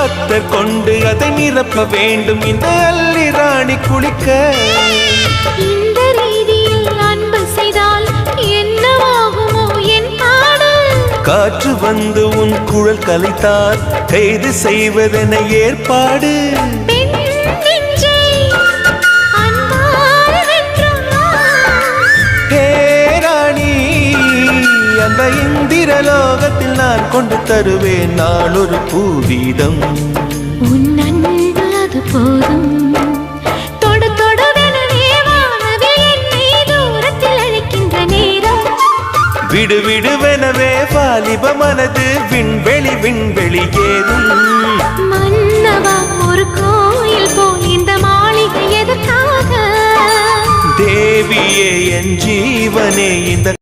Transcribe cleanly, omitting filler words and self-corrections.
அத்தர் கொண்டு அதை நிரப்ப வேண்டும் இந்த அல்லி ராணி குளிக்க. இந்த ரீதியில் அன்பு செய்தால் என்னவாகுமோ என் பாடு? காற்று வந்து உன் குழல் கலைத்தால் கைது செய்வதென ஏற்பாடு. அந்த இந்திரலோகத்தில் நான் கொண்டு தருவேன் நான் ஒரு பூவீதம். உன் அன்பு அது போதும். தொடு தொடுவெனவே வானவில் என்னை தூரத்தில் அழைக்கின்ற நேரம். விடு விடுவெனவே வாலிப மனது விண்வெளி விண்வெளி ஏறும். மன்னவா ஒரு கோயில் போல் இந்த மாளிகை எதற்காக? தேவியே என் ஜீவனே இந்த